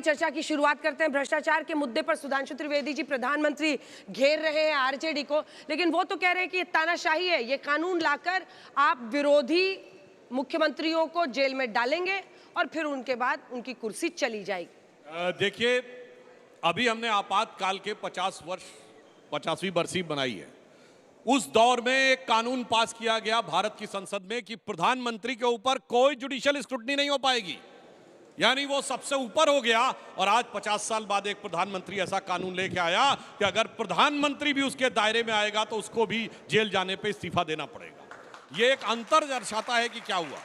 चर्चा की शुरुआत करते हैं। भ्रष्टाचार के मुद्दे पर सुधांशु त्रिवेदी जी प्रधानमंत्री घेर रहे हैं आरजेडी को, लेकिन वो तो कह रहे हैं कि ये तानाशाही है, ये कानून लाकर आप विरोधी मुख्यमंत्रियों को जेल में डालेंगे और फिर उनके बाद उनकी कुर्सी चली जाएगी। देखिए, अभी हमने आपातकाल के 50वीं बरसी बनाई है। उस दौर में एक कानून पास किया गया भारत की संसद में कि प्रधानमंत्री के ऊपर कोई जुडिशियल स्क्रूटनी नहीं हो पाएगी, यानी वो सबसे ऊपर हो गया। और आज 50 साल बाद एक प्रधानमंत्री ऐसा कानून लेके आया कि अगर प्रधानमंत्री भी उसके दायरे में आएगा तो उसको भी जेल जाने पे इस्तीफा देना पड़ेगा। ये एक अंतर दर्शाता है कि क्या हुआ।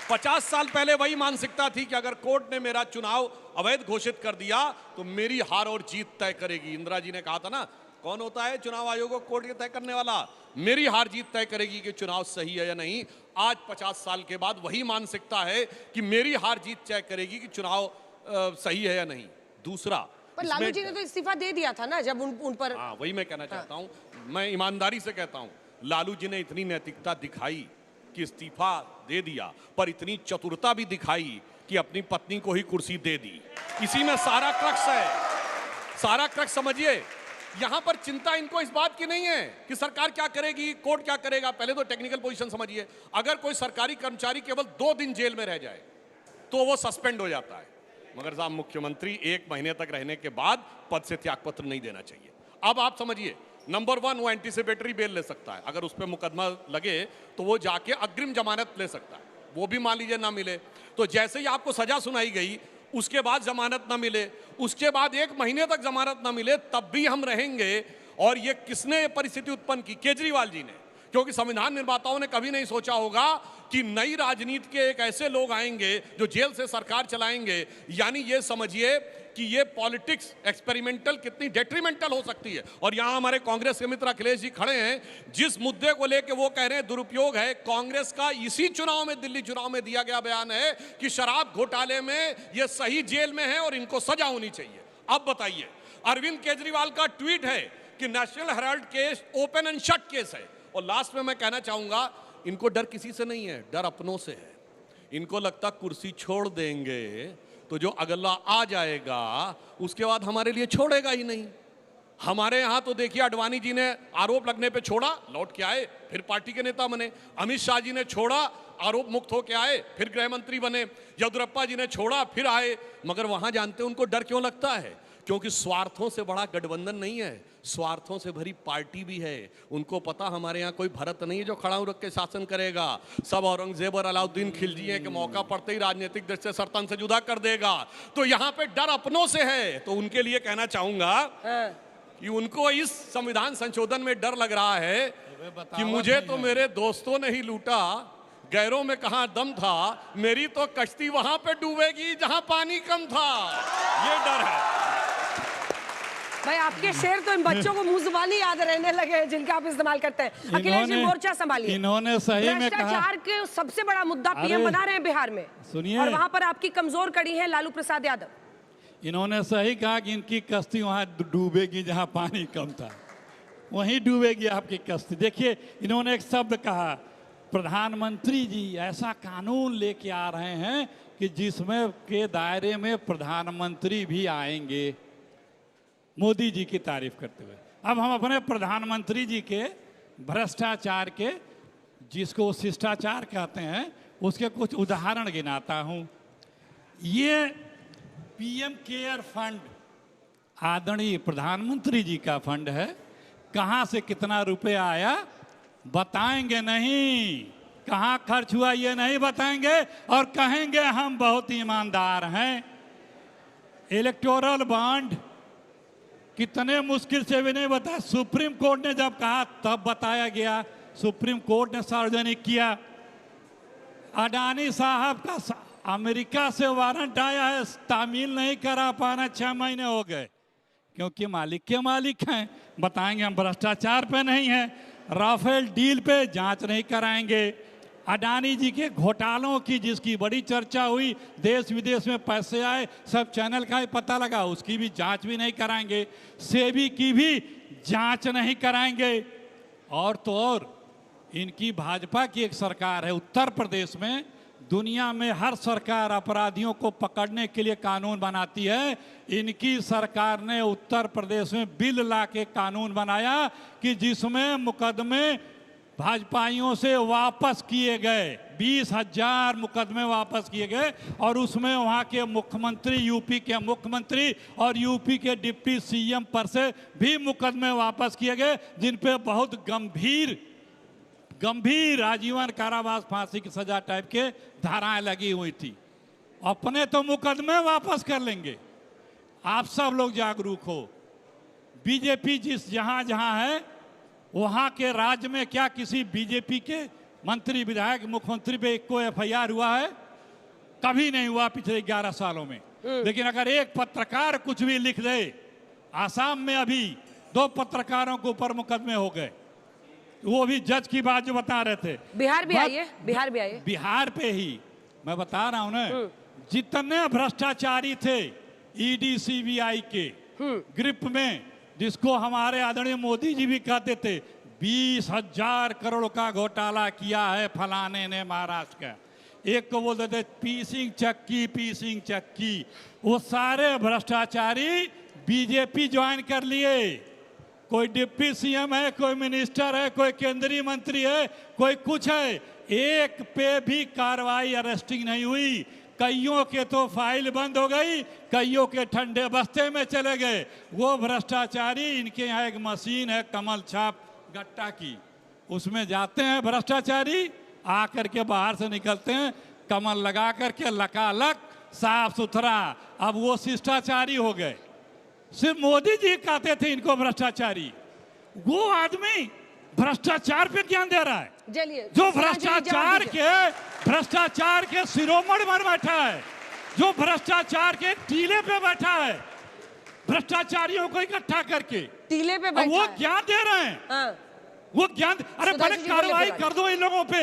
50 साल पहले वही मानसिकता थी कि अगर कोर्ट ने मेरा चुनाव अवैध घोषित कर दिया तो मेरी हार और जीत तय करेगी। इंदिरा जी ने कहा था ना, कौन होता है चुनाव आयोग को कोर्ट के तय करने वाला, मेरी हार जीत तय करेगी कि चुनाव सही है या नहीं। आज 50 साल के बाद वही मानसिकता है कि मेरी हार जीत तय करेगी कि चुनाव सही है या नहीं। दूसरा, पर लालू जी ने तो इस्तीफा दे दिया था ना जब उन पर। हाँ, वही मैं कहना चाहता हूं। मैं ईमानदारी से कहता हूं, लालू जी ने इतनी नैतिकता दिखाई कि इस्तीफा दे दिया, पर इतनी चतुरता भी दिखाई कि अपनी पत्नी को ही कुर्सी दे दी। इसी में सारा क्रक्स है, सारा क्रक्स समझिए। यहां पर चिंता इनको इस बात की नहीं है कि सरकार क्या करेगी, कोर्ट क्या करेगा। पहले तो टेक्निकल पोजीशन समझिए। अगर कोई सरकारी कर्मचारी केवल 2 दिन जेल में रह जाए तो वो सस्पेंड हो जाता है, मगर साहब मुख्यमंत्री 1 महीने तक रहने के बाद पद से त्यागपत्र नहीं देना चाहिए। अब आप समझिए, नंबर 1, वो एंटीसिपेटरी बेल ले सकता है। अगर उस पर मुकदमा लगे तो वो जाके अग्रिम जमानत ले सकता है, वो भी मान लीजिए ना मिले तो जैसे ही आपको सजा सुनाई गई उसके बाद जमानत ना मिले, उसके बाद 1 महीने तक जमानत ना मिले, तब भी हम रहेंगे। और ये किसने ये परिस्थिति उत्पन्न की? केजरीवाल जी ने। क्योंकि संविधान निर्माताओं ने कभी नहीं सोचा होगा कि नई राजनीति के एक ऐसे लोग आएंगे जो जेल से सरकार चलाएंगे। यानी ये समझिए कि ये पॉलिटिक्स एक्सपेरिमेंटल कितनी डेट्रीमेंटल हो सकती है। और यहां हमारे कांग्रेस के मित्र अखिलेश जी खड़े हैं, जिस मुद्दे को लेकर वो कह रहे हैं दुरुपयोग है, कांग्रेस का इसी चुनाव में, दिल्ली चुनाव में दिया गया बयान है कि शराब घोटाले में ये सही जेल में है और इनको सजा होनी चाहिए। अब बताइए, अरविंद केजरीवाल का ट्वीट है कि national Herald case open and shut case है। और लास्ट में मैं कहना चाहूंगा, इनको डर किसी से नहीं है, डर अपनों से है। इनको लगता कुर्सी छोड़ देंगे तो जो अगला आ जाएगा उसके बाद हमारे लिए छोड़ेगा ही नहीं। हमारे यहां तो देखिए, अडवाणी जी ने आरोप लगने पे छोड़ा, लौट के आए, फिर पार्टी के नेता बने। अमित शाह जी ने छोड़ा, आरोप मुक्त होके आए, फिर गृह मंत्री बने। येदियुरप्पा जी ने छोड़ा, फिर आए। मगर वहां जानते हैं उनको डर क्यों लगता है? क्योंकि स्वार्थों से बड़ा गठबंधन नहीं है, स्वार्थों से भरी पार्टी भी है। उनको पता हमारे यहाँ कोई भरत नहीं है जो खड़ा रख के शासन करेगा। सब औरंगजेब और अलाउद्दीन खिलजी हैं कि मौका पड़ते ही राजनीतिक दृष्टि से सरतन से जुदा कर देगा। तो यहाँ पे डर अपनों से है। तो उनके लिए कहना चाहूंगा कि उनको इस संविधान संशोधन में डर लग रहा है कि मुझे तो मेरे दोस्तों ने ही लूटा, गैरों में कहां दम था, मेरी तो कश्ती वहां पे डूबेगी जहां पानी कम था। ये डर है भाई। आपके शेर तो इन बच्चों को मुंह जुबानी याद रहने लगे हैं जिनका आप इस्तेमाल करते हैं। अखिलेश जी, मोर्चा संभालिए। इन्होंने सही में कहा, भ्रष्टाचार के सबसे बड़ा मुद्दा पीएम बना रहे हैं बिहार में, सुनिए, और वहां पर आपकी कमजोर कड़ी है लालू प्रसाद यादव। इन्होंने सही कहा कि इनकी कश्ती वहां डूबेगी जहां पानी कम था, वहीं डूबेगी आपकी कश्ती। देखिए, इन्होंने एक शब्द कहा, प्रधानमंत्री जी ऐसा कानून लेके आ रहे हैं कि जिसमें के दायरे में प्रधानमंत्री भी आएंगे, मोदी जी की तारीफ करते हुए। अब हम अपने प्रधानमंत्री जी के भ्रष्टाचार के, जिसको शिष्टाचार कहते हैं, उसके कुछ उदाहरण गिनाता हूं। ये पीएम केयर फंड आदरणीय प्रधानमंत्री जी का फंड है। कहां से कितना रुपया आया बताएंगे नहीं, कहां खर्च हुआ ये नहीं बताएंगे, और कहेंगे हम बहुत ईमानदार हैं। इलेक्टोरल बॉन्ड कितने मुश्किल से भी नहीं बताया, सुप्रीम कोर्ट ने जब कहा तब बताया गया, सुप्रीम कोर्ट ने सार्वजनिक किया। अडानी साहब का अमेरिका से वारंट आया है, तामील नहीं करा पाना, 6 महीने हो गए, क्योंकि मालिक के मालिक हैं। बताएंगे हम भ्रष्टाचार पे नहीं है, राफेल डील पे जांच नहीं कराएंगे, अडानी जी के घोटालों की जिसकी बड़ी चर्चा हुई, देश विदेश में पैसे आए, सब चैनल का ही पता लगा, उसकी भी जांच भी नहीं कराएंगे, सेबी की भी जांच नहीं कराएंगे। और तो और इनकी भाजपा की एक सरकार है उत्तर प्रदेश में, दुनिया में हर सरकार अपराधियों को पकड़ने के लिए कानून बनाती है। इनकी सरकार ने उत्तर प्रदेश में बिल ला के कानून बनाया कि जिसमें मुकदमे भाजपाइयों से वापस किए गए, 20,000 मुकदमे वापस किए गए, और उसमें वहाँ के मुख्यमंत्री, यूपी के मुख्यमंत्री और यूपी के डिप्टी सीएम पर से भी मुकदमे वापस किए गए, जिन पे बहुत गंभीर आजीवन कारावास, फांसी की सजा टाइप के धाराएं लगी हुई थी। अपने तो मुकदमे वापस कर लेंगे। आप सब लोग जागरूक हो। बीजेपी जहां जहां है वहां के राज्य में क्या किसी बीजेपी के मंत्री, विधायक, मुख्यमंत्री पे कोई एफआईआर हुआ है? कभी नहीं हुआ पिछले 11 सालों में। लेकिन अगर एक पत्रकार कुछ भी लिख दे, आसाम में अभी 2 पत्रकारों के ऊपर मुकदमे हो गए, वो भी जज की बात जो बता रहे थे। बिहार भी आइए, बिहार भी आइए। बिहार पे ही मैं बता रहा हूं ना, जितने भ्रष्टाचारी थे ईडी सीबीआई के ग्रिप में, जिसको हमारे आदरणीय मोदी जी भी कहते थे 20,000 करोड़ का घोटाला किया है फलाने ने महाराष्ट्र का। एक को बोलते थे पीसिंग चक्की। वो सारे भ्रष्टाचारी बीजेपी ज्वाइन कर लिए। कोई डिप्टी सीएम है, कोई मिनिस्टर है, कोई केंद्रीय मंत्री है, कोई कुछ है, एक पे भी कार्रवाई, अरेस्टिंग नहीं हुई। कईयों के तो फाइल बंद हो गई, कईयों के ठंडे बस्ते में चले गए। वो भ्रष्टाचारी, इनके यहाँ एक मशीन है कमल छाप गट्टा की, उसमें जाते हैं भ्रष्टाचारी, आकर के बाहर से निकलते हैं कमल लगा करके, लकालक, साफ सुथरा। अब वो शिष्टाचारी हो गए। सिर्फ मोदी जी कहते थे इनको भ्रष्टाचारी। वो आदमी भ्रष्टाचार पे ज्ञान दे रहा है, चलिए, जो भ्रष्टाचार के शिरोमणि पर बैठा है, जो भ्रष्टाचार के टीले पे बैठा है, भ्रष्टाचारियों को इकट्ठा करके टीले पे बैठा वो है। ज्ञान दे रहे हैं। हाँ। वो ज्ञान, अरे सुधा पहले जी कार्रवाई बोले कर दो इन लोगों पे,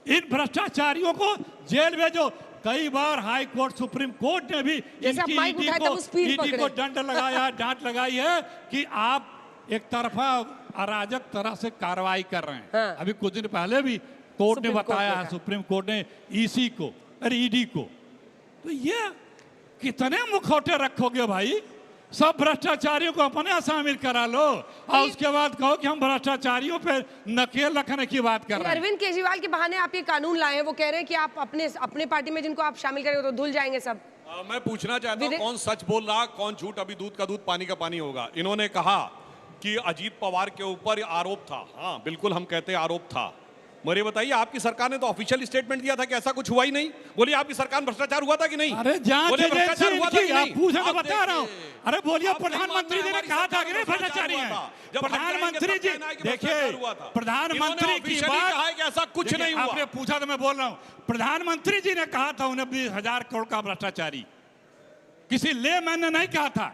इन भ्रष्टाचारियों को जेल भेजो। कई बार हाई कोर्ट, सुप्रीम कोर्ट ने भी जैसे आप माइक उठाए तब स्पीड ईडी को पकड़े। दंड लगाया, डांट लगाई है कि आप एक तरफा अराजक तरह से कार्रवाई कर रहे हैं। हाँ। अभी कुछ दिन पहले भी कोर्ट ने सुप्रीम कोर्ट बताया ने है, कहा। सुप्रीम कोर्ट ने ईसी को, अरे ईडी को, तो ये कितने मुखौटे रखोगे भाई? सब भ्रष्टाचारियों को अपने शामिल करा लो और उसके बाद कहो कि हम भ्रष्टाचारियों पे नकेल रखने की बात कर रहे हैं। अरविंद केजरीवाल के बहाने आप ये कानून लाए हैं, वो कह रहे हैं कि आप अपने पार्टी में जिनको आप शामिल करेंगे तो धुल जाएंगे सब। मैं पूछना चाहता हूं कौन सच बोल रहा, कौन झूठ? अभी दूध का दूध पानी का पानी होगा। इन्होंने कहा कि अजीत पवार के ऊपर आरोप था। हाँ बिल्कुल, हम कहते हैं आरोप था। मगर ये बताइए, आपकी सरकार ने तो ऑफिशियल स्टेटमेंट दिया था कि ऐसा कुछ हुआ ही नहीं। बोलिए आपकी सरकार में भ्रष्टाचार हुआ था कि नहीं? अरे जांच बोलिए एजेंसी भ्रष्टाचार हुआ था कि इनकी, आप नहीं? पूछे तो आप बता रहा हूँ। देखिए, अरे बोलिए, आप नहीं प्रधानमंत्री जी ने मानते, कहा था कि हमारी नहीं सरकार में भ्रष्टाचारी हुआ है। था। जब हम प्रधानमंत्री जाएंगे जी तब कहना है कि देखिए, भ्रष्टाचार हुआ था। प्रधानमंत्री इन्होंने की officially बात, कहा है कि ऐसा कुछ देखिए, नहीं हुआ। आपने पूछा तो मैं बोल रहा हूँ। प्रधानमंत्री जी ने कहा था 19,000 करोड़ का भ्रष्टाचारी, किसी लेमैन ने नहीं कहा था।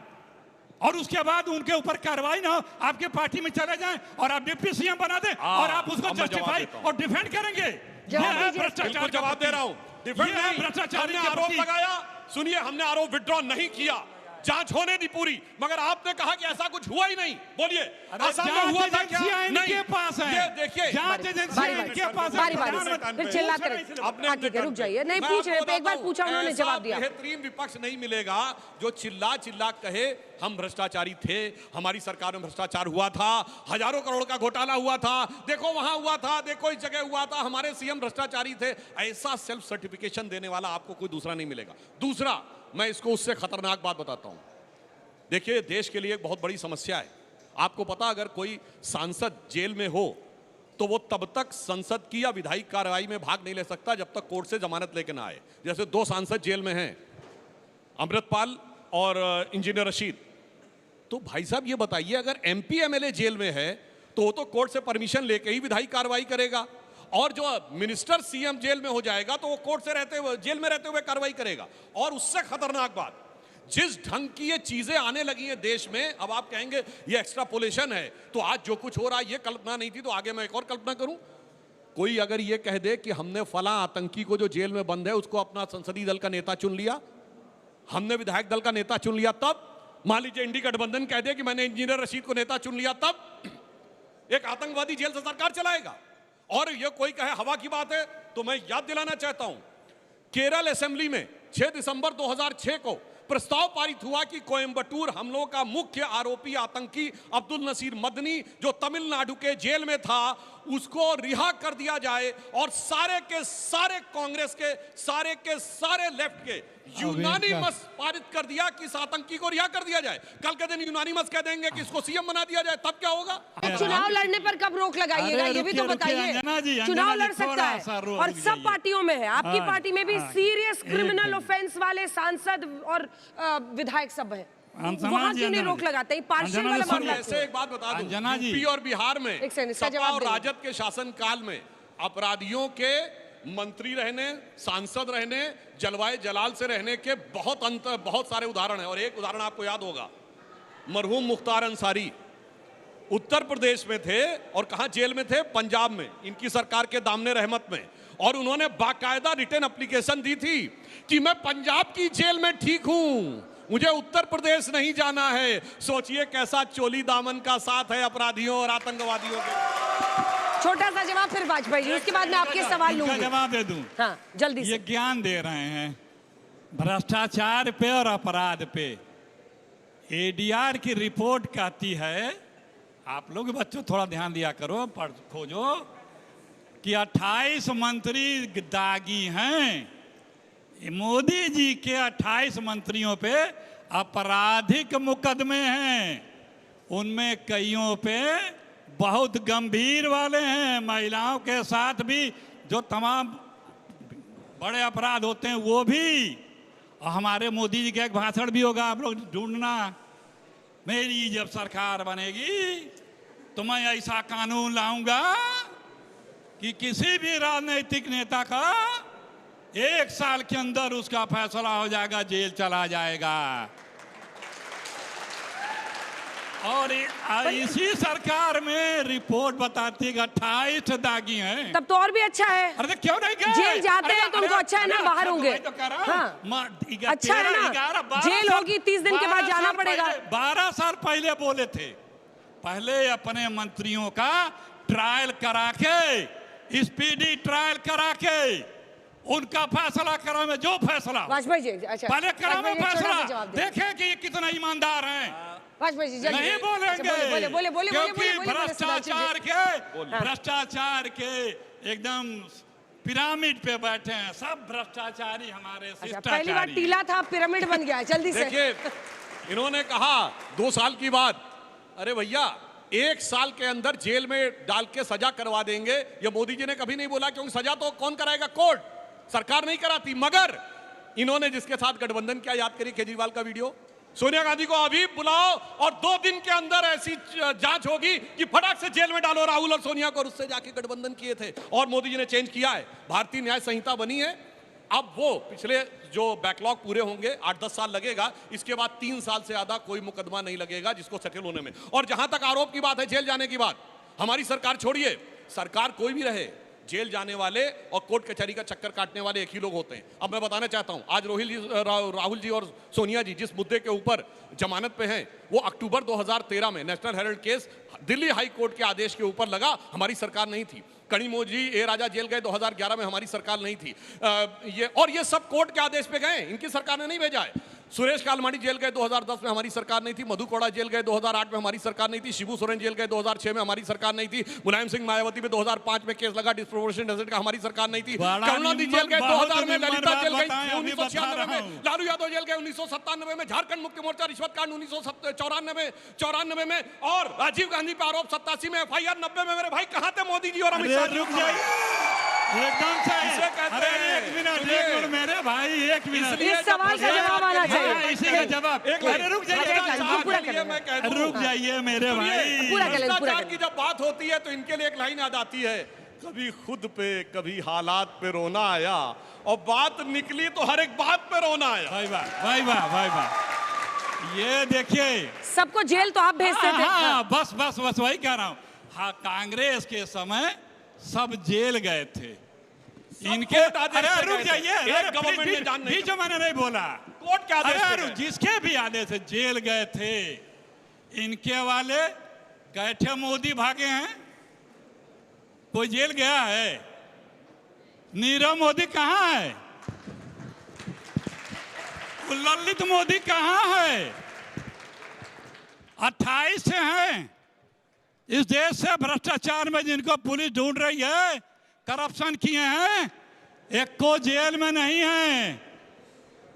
और उसके बाद उनके ऊपर कार्रवाई ना हो, आपके पार्टी में चले जाएं और आप डिप्टी सीएम बना दें और आप उसको अब मैं जवाब जस्टिफाई देता हूं। और डिफेंड करेंगे। जवाब ये है दीजिए। भ्रष्टाचार बिल्कुल का जवाब दे प्रतीक। रहा हूं। डिफेंड ये है नहीं, भ्रष्टाचारी हमने के आरोप प्रतीक। लगाया। सुनिए, हमने आरोप विड्रॉ नहीं किया, जांच होने दी पूरी, मगर आपने कहा कि ऐसा कुछ हुआ ही नहीं। बोलिए आसाम में हुआ था क्या? इनके पास है, ये देखिए, जांच एजेंसियां इनके पास है। बारी बारी से प्रधानमंत्री फिर चिल्लाते रहे। अपने हाँ, ठीक है, रुक जाइए। नहीं, मैं पूछ रहे आपको हैं, एक बार बताता पूछा, हूं, उन्होंने ऐसा जवाब दिया। बेहतरीन विपक्ष नहीं मिलेगा जो चिल्ला चिल्ला कहे हम भ्रष्टाचारी थे, हमारी सरकार में भ्रष्टाचार हुआ था, हजारों करोड़ का घोटाला हुआ था, देखो वहां हुआ था, देखो इस जगह हुआ था, हमारे सीएम भ्रष्टाचारी थे। ऐसा सेल्फ सर्टिफिकेशन देने वाला आपको कोई दूसरा नहीं मिलेगा। दूसरा, मैं इसको उससे खतरनाक बात बताता हूं। देखिए, देश के लिए एक बहुत बड़ी समस्या है। आपको पता, अगर कोई सांसद जेल में हो तो वो तब तक संसद की या विधायी कार्रवाई में भाग नहीं ले सकता जब तक कोर्ट से जमानत लेके ना आए। जैसे 2 सांसद जेल में हैं, अमृतपाल और इंजीनियर रशीद। तो भाई साहब ये बताइए, अगर एमपी एमएलए जेल में है तो वो तो कोर्ट से परमिशन लेके ही विधायी कार्रवाई करेगा, और जो मिनिस्टर सीएम जेल में हो जाएगा तो वो कोर्ट से रहते हुए, जेल में रहते हुए कार्रवाई करेगा। और उससे खतरनाक बात, जिस ढंग की ये चीजें आने लगी हैं देश में, अब आप कहेंगे ये एक्स्ट्रापोलेशन है, तो आज जो कुछ हो रहा है ये कल्पना नहीं थी, तो आगे मैं एक और कल्पना करूं। कोई अगर ये कह दे कि हमने फला आतंकी को जो जेल में बंद है उसको अपना संसदीय दल का नेता चुन लिया, हमने विधायक दल का नेता चुन लिया, तब मान लीजिए इंडी गठबंधन कह दे कि मैंने इंजीनियर रशीद को नेता चुन लिया, तब एक आतंकवादी जेल से सरकार चलाएगा। और ये कोई कहे हवा की बात है, तो मैं याद दिलाना चाहता हूं केरल असेंबली में 6 दिसंबर 2006 को प्रस्ताव पारित हुआ कि कोयंबटूर हमलों का मुख्य आरोपी आतंकी अब्दुल नसीर मदनी जो तमिलनाडु के जेल में था उसको रिहा कर दिया जाए और सारे के सारे कांग्रेस के सारे लेफ्ट के यूनानिमस पारित कर दिया कि इस आतंकी को रिहा कर दिया जाए। कल के दिन यूनानिमस कह देंगे कि इसको सीएम बना दिया जाए, तब क्या होगा? चुनाव लड़ने पर कब रोक लगाइएगा, ये भी तो बताइए। चुनाव लड़ सकता है और सब पार्टियों में है, आपकी पार्टी में भी सीरियस क्रिमिनल ऑफेंस वाले सांसद और विधायक सब है, वहां क्यों नहीं रोक लगाते? पार्शियल वाला मामला। ऐसे एक बात बता दूं, यूपी और बिहार में सपा और राजद के शासन काल में अपराधियों के मंत्री रहने, सांसद रहने, जलवाए जलाल से रहने के बहुत सारे उदाहरण हैं। और एक उदाहरण आपको याद होगा, मरहूम मुख्तार अंसारी उत्तर प्रदेश में थे और कहां जेल में थे? पंजाब में, इनकी सरकार के दामने रहमत में। और उन्होंने बाकायदा रिटर्न एप्लीकेशन दी थी कि मैं पंजाब की जेल में ठीक हूं, मुझे उत्तर प्रदेश नहीं जाना है। सोचिए कैसा चोली दामन का साथ है अपराधियों और आतंकवादियों के। छोटा सा जवाब फिर वाजपेयी जी, उसके बाद मैं आपके सवाल लूंगी। जवाब दे दूं? हाँ, जल्दी से। ये ज्ञान दे रहे हैं भ्रष्टाचार पे और अपराध पे। एडीआर की रिपोर्ट कहती है, आप लोग बच्चों थोड़ा ध्यान दिया करो, पढ़ खोजो, कि 28 मंत्री दागी हैं। मोदी जी के 28 मंत्रियों पे आपराधिक मुकदमे हैं, उनमें कईयों पे बहुत गंभीर वाले हैं, महिलाओं के साथ भी जो तमाम बड़े अपराध होते हैं वो भी। और हमारे मोदी जी का एक भाषण भी होगा, आप लोग ढूंढना, मेरी जब सरकार बनेगी तो मैं ऐसा कानून लाऊंगा कि किसी भी राजनीतिक नेता का 1 साल के अंदर उसका फैसला हो जाएगा, जेल चला जाएगा। और इसी सरकार में रिपोर्ट बताती है कि 28 दागी हैं। तब तो और भी अच्छा है। अरे क्यों नहीं गए? जेल जाते हैं तो उनको अच्छा है ना, बाहर होंगे। हाँ, अच्छा है ना, जेल होगी 30 दिन के बाद जाना पड़ेगा। 12 साल पहले बोले थे, पहले अपने मंत्रियों का ट्रायल करा के, स्पीडी ट्रायल करा के उनका फैसला करो, में जो फैसला वाजपेयी जी, अच्छा पहले करो में फैसला, देखें कि ये कितना ईमानदार हैं। वाजपेयी जी नहीं बोलेंगे, बोले क्योंकि भ्रष्टाचार के एकदम पिरामिड पे बैठे हैं, सब भ्रष्टाचारी हमारे शिष्टाचारी। पहली बार टीला था, पिरामिड बन गया है। जल्दी से देखिए, इन्होंने कहा 2 साल की बात, अरे भैया 1 साल के अंदर जेल में डाल के सजा करवा देंगे, ये मोदी जी ने कभी नहीं बोला, क्योंकि सजा तो कौन कराएगा? कोर्ट, सरकार नहीं कराती। मगर इन्होंने जिसके साथ गठबंधन किया, याद करिए केजरीवाल का वीडियो, सोनिया गांधी को अभी बुलाओ और 2 दिन के अंदर ऐसी जांच होगी कि फटाक से जेल में डालो राहुल और सोनिया को। और उससे जाके गठबंधन किए थे और मोदी जी ने चेंज किया है। भारतीय न्याय संहिता बनी है, अब वो पिछले जो बैकलॉग पूरे होंगे, 8-10 साल लगेगा, इसके बाद 3 साल से ज्यादा कोई मुकदमा नहीं लगेगा जिसको सेटल होने में। और जहां तक आरोप की बात है, जेल जाने की बात, हमारी सरकार छोड़िए, सरकार कोई भी रहे, जेल जाने वाले और कोर्ट कचहरी का चक्कर काटने वाले एक ही लोग होते हैं। अब मैं बताना चाहता हूं, आज राहुल जी और सोनिया जी जिस मुद्दे के ऊपर जमानत पे हैं, वो अक्टूबर 2013 में national Herald case Delhi high court के आदेश के ऊपर लगा, हमारी सरकार नहीं थी। कनिमोझी जी, ए राजा जेल गए 2011 में, हमारी सरकार नहीं थी। ये सब कोर्ट के आदेश पे गए, इनकी सरकार ने नहीं भेजा है। सुरेश कालमाड़ी जेल गए 2010 में, हमारी सरकार नहीं थी। मधु कोड़ा जेल गए 2008 में, हमारी सरकार नहीं थी। शिबू सोरेन जेल गए 2006 में, हमारी सरकार नहीं थी। मुलायम सिंह मायावती पे 2005 में केस लगा डिस्प्रोपोर्शनेट एसेट का, हमारी सरकार नहीं थी। करुणानिधि जेल गए 2000 में, ललिता जेल गई 1996 में, लालू यादव जेल गए 1997 में, झारखंड मुक्ति मोर्चा रिश्वत कांड 1994 में, और राजीव गांधी पे आरोप 87 में, FIR 90 में। मेरे भाई कहां थे मोदी जी और अमित शाह? रुक जाइए, एकदम सही। अरे एक मिनट मेरे भाई, एक मिनट, इस सवाल का जवाब आना चाहिए। इसी का जवाब, अरे रुक जाइए मेरे भाई। भ्रष्टाचार की जब बात होती है तो इनके लिए एक लाइन याद आती है, कभी खुद पे कभी हालात पे रोना आया, और बात निकली तो हर एक बात पे रोना आया। भाई वाह, भाई वाह, भाई वाह। ये देखिए, सबको जेल तो आप भेजते थे। हाँ, बस वही कह रहा हूँ। हाँ, कांग्रेस के समय सब जेल गए थे इनके। अरे रुक जाइए, बीच में मैंने नहीं बोला, कोर्ट के आदेश अरे जिसके भी आदेश से जेल गए थे, इनके वाले गए थे, मोदी भागे हैं, कोई जेल गया है? नीरव मोदी कहाँ है? ललित मोदी कहाँ है? 28 से हैं इस देश से भ्रष्टाचार में जिनको पुलिस ढूंढ रही है, करप्शन किए हैं, एक को जेल में नहीं है,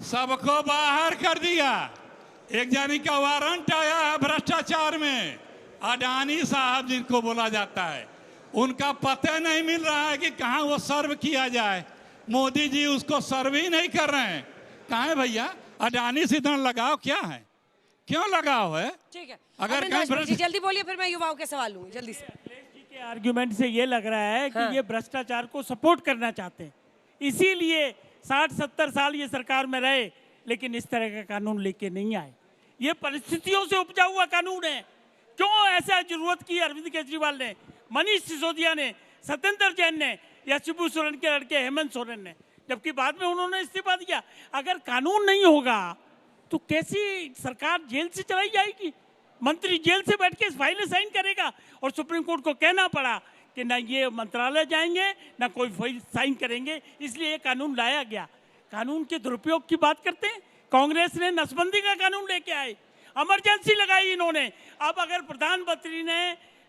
सबको बाहर कर दिया। एक जानी का वारंट आया है भ्रष्टाचार में, अडानी साहब जिनको बोला जाता है, उनका पता नहीं मिल रहा है कि कहाँ वो सर्व किया जाए। मोदी जी उसको सर्व ही नहीं कर रहे हैं। कहाँ है भैया? अडानी से इतना लगाव क्या है? क्यों लगाव है? ठीक है, अगर अविनाश जी जल्दी बोलिए, फिर मैं युवाओं के सवाल लूंगी जल्दी से। अखिलेश जी के आर्ग्यूमेंट से ये लग रहा है कि हाँ। ये भ्रष्टाचार को सपोर्ट करना चाहते हैं, इसीलिए 60-70 साल ये सरकार में रहे लेकिन इस तरह का कानून लेके नहीं आए। ये परिस्थितियों से उपजा हुआ कानून है। क्यों ऐसा जरूरत की अरविंद केजरीवाल ने, मनीष सिसोदिया ने, सत्येंद्र जैन ने या शिबू सोरेन के लड़के हेमंत सोरेन ने, जबकि बाद में उन्होंने इस्तीफा दिया। अगर कानून नहीं होगा तो कैसी सरकार जेल से चलाई जाएगी? मंत्री जेल से बैठ के इस फाइल में साइन करेगा और सुप्रीम कोर्ट को कहना पड़ा कि ना ये मंत्रालय जाएंगे ना कोई फाइल साइन करेंगे, इसलिए ये कानून लाया गया। कानून के दुरुपयोग की बात करते हैं। कांग्रेस ने नसबंदी का कानून लेके आए, इमरजेंसी लगाई इन्होंने। अब अगर प्रधानमंत्री ने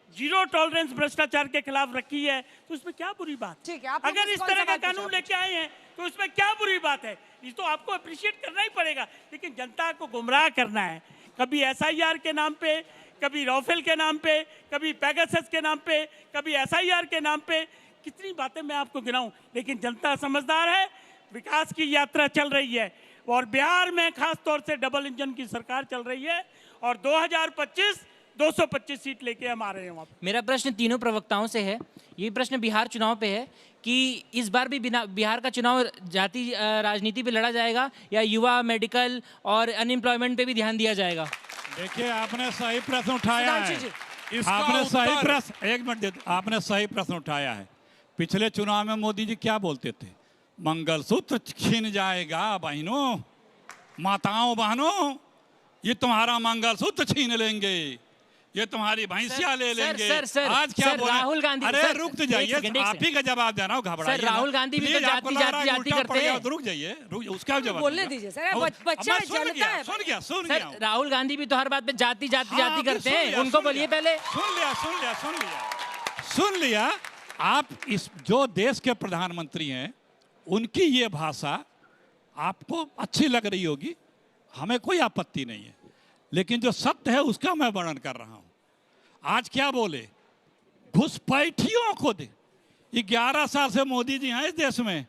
जीरो टॉलरेंस भ्रष्टाचार के खिलाफ रखी है तो उसमें क्या बुरी बात? ठीक है, आप लोग अगर इस इस कौन तरह सा का बात पूछा? कानून लेके आए हैं तो उसमें क्या बुरी बात है? ये तो आपको अप्रिशिएट करना ही पड़ेगा। लेकिन जनता को गुमराह करना है, कभी SIR के नाम पे, कभी राफेल के नाम पे, कभी पेगासस के नाम पे, कभी SIR के नाम पे, कितनी बातें मैं आपको गिनाऊं। लेकिन जनता समझदार है, विकास की यात्रा चल रही है और बिहार में खास तौर से डबल इंजन की सरकार चल रही है और 2025 225 सीट लेके हम आ रहे हैं वहाँ पे। मेरा प्रश्न तीनों प्रवक्ताओं से है। ये प्रश्न बिहार चुनाव पे है कि इस बार भी बिहार का चुनाव जाति राजनीति पे लड़ा जाएगा या युवा, मेडिकल और अनएम्प्लॉयमेंट पे भी ध्यान दिया जाएगा? देखिए, आपने सही प्रश्न उठाया है। सुधांशु जी, इसका आपने सही उत्तर- प्रश्न, एक मिनट दे दो। आपने सही प्रश्न उठाया है। पिछले चुनाव में मोदी जी क्या बोलते थे? मंगलसूत्र छीन जाएगा बहनों, माताओं बहनों, ये तुम्हारा मंगलसूत्र छीन लेंगे, ये तुम्हारी भैंसिया ले लेंगे। सर, आज क्या सर, बोला? राहुल गांधी, अरे सर, रुक तो एक जाइए, सेकंड, एक आप ही का जवाब दे रहा हूँ, घबराइए सर, ना। राहुल गांधी भी तो प्लीज, जाति- आपको लग रहा है जाति उल्टा करते पड़ गया, हैं। तो रुक जाइए, उसका जवाब बोलने दूंगा। दीजिए सर, और- बच्चा मैं है, सुन जनता गया, है। सुन गया सर, राहुल गांधी भी तो हर बात पे जाति जाति हाँ, जाति आपने करते सुन हैं, लिया, उनको सुन बोलिए लिया। पहले। सुन लिया। आप इस जो देश के प्रधानमंत्री हैं उनकी ये भाषा आपको अच्छी लग रही होगी, हमें कोई आपत्ति नहीं है, लेकिन जो सत्य है उसका मैं वर्णन कर रहा हूं। आज क्या बोले? घुसपैठियों को दे। 11 साल से मोदी जी हैं इस देश में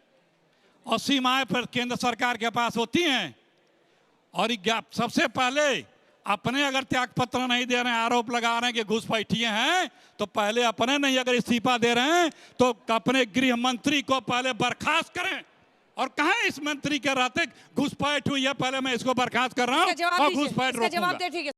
और सीमाएं पर केंद्र सरकार के पास होती हैं और सबसे पहले अपने अगर त्याग पत्र नहीं दे रहे हैं, आरोप लगा रहे हैं कि घुसपैठिए हैं, तो पहले अपने नहीं अगर इस्तीफा दे रहे हैं तो अपने गृह मंत्री को पहले बर्खास्त करें। और कहाँ इस मंत्री के रहते घुसपैठ हुई है, पहले मैं इसको बर्खास्त कर रहा हूँ और घुसपैठ रोकूंगा। ठीक है।